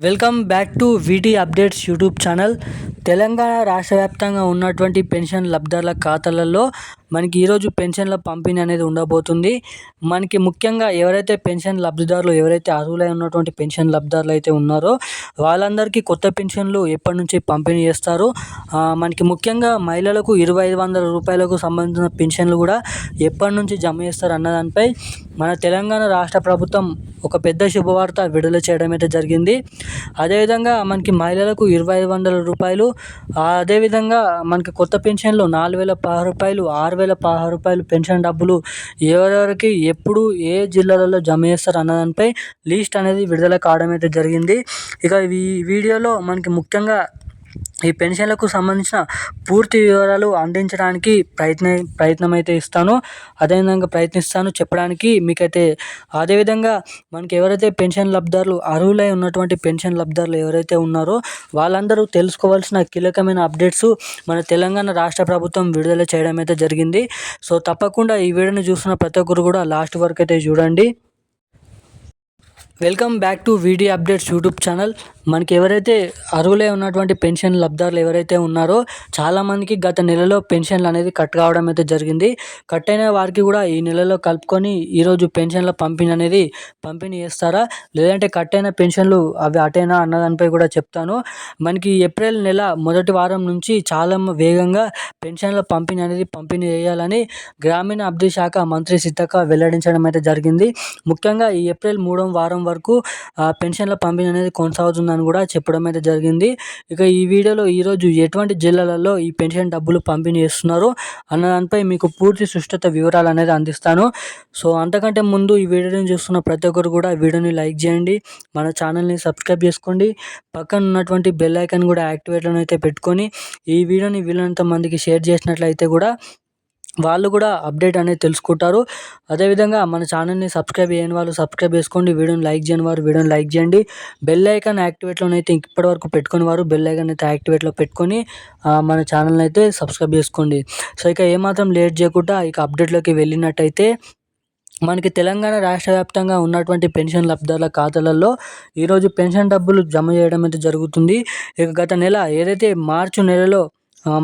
Welcome back to వీటీ updates YouTube channel. Telangana రాష్ట్ర వ్యాప్తంగా ఉన్నటువంటి పెన్షన్ లబ్ధిదారుల ఖాతాలలో మనకి ఈరోజు పెన్షన్ల పంపిణీ అనేది ఉండబోతుంది. మనకి ముఖ్యంగా ఎవరైతే పెన్షన్ లబ్ధిదారులు ఎవరైతే అర్హులై ఉన్నటువంటి పెన్షన్ లబ్ధిదారులు అయితే ఉన్నారో వాళ్ళందరికీ కొత్త పెన్షన్లు ఎప్పటి నుంచి పంపిణీ చేస్తారు, మనకి ముఖ్యంగా మహిళలకు 2500 రూపాయలకు సంబంధించిన పెన్షన్లు కూడా ఎప్పటి నుంచి జమ చేస్తారు అన్న దానిపై మన తెలంగాణ రాష్ట్ర ప్రభుత్వం ఒక పెద్ద శుభవార్త విడుదల చేయడం అయితే జరిగింది. అదేవిధంగా మనకి మహిళలకు 2500 రూపాయలు, అదేవిధంగా మనకి కొత్త పెన్షన్లు 4016 రూపాయలు, 6016 రూపాయలు పెన్షన్ డబ్బులు ఎవరెవరికి ఎప్పుడు ఏ జిల్లాలలో జమ చేస్తారు అన్న దానిపై లిస్ట్ అనేది విడుదల కావడం అయితే జరిగింది. ఇక ఈ వీడియోలో మనకి ముఖ్యంగా ఈ పెన్షన్లకు సంబంధించిన పూర్తి వివరాలు అందించడానికి ప్రయత్నం అయితే ఇస్తాను, అదేవిధంగా ప్రయత్నిస్తాను చెప్పడానికి మీకైతే. అదేవిధంగా మనకి ఎవరైతే పెన్షన్ లబ్ధిదారులు అర్హులై ఉన్నటువంటి పెన్షన్ లబ్ధిదారులు ఎవరైతే ఉన్నారో వాళ్ళందరూ తెలుసుకోవాల్సిన కీలకమైన అప్డేట్స్ మన తెలంగాణ రాష్ట్ర ప్రభుత్వం విడుదల చేయడం అయితే జరిగింది. సో తప్పకుండా ఈ వీడియోని చూస్తున్న ప్రతి ఒక్కరు కూడా లాస్ట్ వరకు అయితే చూడండి. Welcome back to video updates YouTube channel. మనకి ఎవరైతే అర్హులై ఉన్నటువంటి పెన్షన్ లబ్ధిదారులు ఎవరైతే ఉన్నారో చాలామందికి గత నెలలో పెన్షన్లు అనేది కట్ కావడం అయితే జరిగింది. కట్ అయిన వారికి కూడా ఈ నెలలో కలుపుకొని ఈరోజు పెన్షన్ల పంపిణీ చేస్తారా, లేదంటే కట్ అయిన పెన్షన్లు అవి అటేనా అన్న దానిపై కూడా చెప్తాను. మనకి ఏప్రిల్ నెల మొదటి వారం నుంచి చాలా వేగంగా పెన్షన్ల పంపిణీ చేయాలని గ్రామీణ అభివృద్ధి శాఖ మంత్రి సీతక్క వెల్లడించడం అయితే జరిగింది. ముఖ్యంగా ఈ ఏప్రిల్ 3వ వారం వరకు పెన్షన్ల పంపిణీ అనేది కొనసాగుతుందని కూడా చెప్పడం అయితే జరిగింది. ఇక ఈ వీడియోలో ఈరోజు ఎటువంటి జిల్లాలలో ఈ పెన్షన్ డబ్బులు పంపిణీ చేస్తున్నారు అన్న దానిపై మీకు పూర్తి సుష్ఠత వివరాలు అనేది అందిస్తాను. సో అంతకంటే ముందు ఈ వీడియోని చూస్తున్న ప్రతి ఒక్కరు కూడా వీడియోని లైక్ చేయండి, మన ఛానల్ని సబ్స్క్రైబ్ చేసుకోండి, పక్కన ఉన్నటువంటి బెల్ ఐకాన్ కూడా యాక్టివేట్లో అయితే పెట్టుకొని ఈ వీడియోని వీలైనంత మందికి షేర్ చేసినట్లయితే కూడా వాళ్ళు కూడా అప్డేట్ అనేది తెలుసుకుంటారు. అదేవిధంగా మన ఛానల్ని సబ్స్క్రైబ్ చేయని వాళ్ళు సబ్స్క్రైబ్ చేసుకోండి, వీడియోని లైక్ చేయని వారు వీడియోని లైక్ చేయండి, బెల్ ఐకాన్ యాక్టివేట్లోనైతే ఇప్పటివరకు పెట్టుకుని వారు బెల్ ఐకాన్ అయితే యాక్టివేట్లో పెట్టుకొని మన ఛానల్ని అయితే సబ్స్క్రైబ్ చేసుకోండి. సో ఇక ఏమాత్రం లేట్ చేయకుండా ఇక అప్డేట్లోకి వెళ్ళినట్టయితే మనకి తెలంగాణ రాష్ట్ర వ్యాప్తంగా ఉన్నటువంటి పెన్షన్ లబ్ధిదారుల ఖాతాలలో ఈరోజు పెన్షన్ డబ్బులు జమ చేయడం అయితే జరుగుతుంది. ఇక గత నెల ఏదైతే మార్చి నెలలో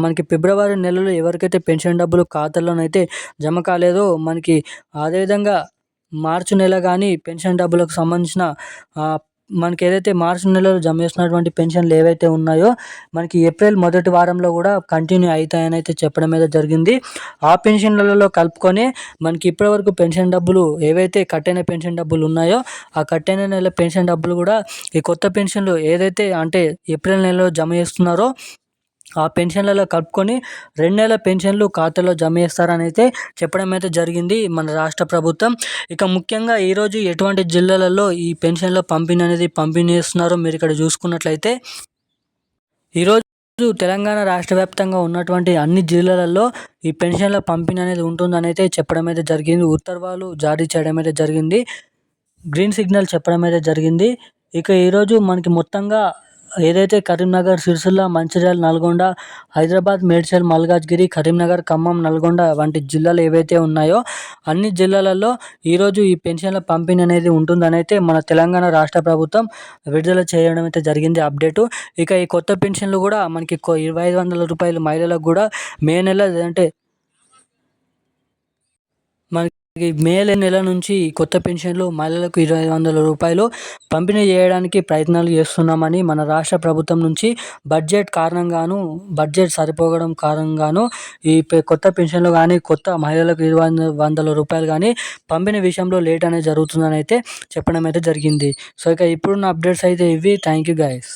మనకి ఫిబ్రవరి నెలలో ఎవరికైతే పెన్షన్ డబ్బులు ఖాతాలోనైతే జమ కాలేదో మనకి అదేవిధంగా మార్చి నెల కానీ పెన్షన్ డబ్బులకు సంబంధించిన మనకి ఏదైతే మార్చి నెలలో జమ చేసినటువంటి పెన్షన్లు ఏవైతే ఉన్నాయో మనకి ఏప్రిల్ మొదటి వారంలో కూడా కంటిన్యూ అవుతాయని అయితే చెప్పడం అయితే జరిగింది. ఆ పెన్షన్లలో కలుపుకొని మనకి ఇప్పటివరకు పెన్షన్ డబ్బులు ఏవైతే కట్టైన పెన్షన్ డబ్బులు ఉన్నాయో ఆ కట్టైన నెల పెన్షన్ డబ్బులు కూడా ఈ కొత్త పెన్షన్లు ఏదైతే అంటే ఏప్రిల్ నెలలో జమ చేస్తున్నారో ఆ పెన్షన్లలో కలుపుకొని 2 నెలల పెన్షన్లు ఖాతాలో జమ చేస్తారని అయితే చెప్పడం అయితే జరిగింది మన రాష్ట్ర ప్రభుత్వం. ఇక ముఖ్యంగా ఈరోజు ఎటువంటి జిల్లాలలో ఈ పెన్షన్ల పంపిణీ చేస్తున్నారో మీరు ఇక్కడ చూసుకున్నట్లయితే ఈరోజు తెలంగాణ రాష్ట్ర వ్యాప్తంగా ఉన్నటువంటి అన్ని జిల్లాలలో ఈ పెన్షన్ల పంపిణీ అనేది ఉంటుందని అయితే చెప్పడం అయితే జరిగింది. ఉత్తర్వులు జారీ చేయడం అయితే జరిగింది, గ్రీన్ సిగ్నల్ చెప్పడం అయితే జరిగింది. ఇక ఈరోజు మనకి మొత్తంగా ఏదైతే కరీంనగర్, సిరిసిల్ల, మంచిర్యాల, నల్గొండ, హైదరాబాద్, మేడ్చల్, మల్కాజ్గిరి, కరీంనగర్, ఖమ్మం, నల్గొండ వంటి జిల్లాలు ఏవైతే ఉన్నాయో అన్ని జిల్లాలలో ఈరోజు ఈ పెన్షన్ల పంపిణీ అనేది ఉంటుందని అయితే మన తెలంగాణ రాష్ట్ర ప్రభుత్వం విడుదల చేయడం అయితే జరిగింది అప్డేటు. ఇక ఈ కొత్త పెన్షన్లు కూడా మనకి 2500 రూపాయలు మహిళలకు కూడా మే నెల అంటే మే నెల నుంచి కొత్త పెన్షన్లు మహిళలకు 2500 రూపాయలు పంపిణీ చేయడానికి ప్రయత్నాలు చేస్తున్నామని మన రాష్ట్ర ప్రభుత్వం నుంచి బడ్జెట్ సరిపోవడం కారణంగాను ఈ కొత్త పెన్షన్లు కానీ కొత్త మహిళలకు 2500 రూపాయలు కానీ పంపిణీ విషయంలో లేట్ అనేది జరుగుతుందని అయితే చెప్పడం అయితే జరిగింది. సో ఇక ఇప్పుడున్న అప్డేట్స్ అయితే ఇవి. Thank you guys.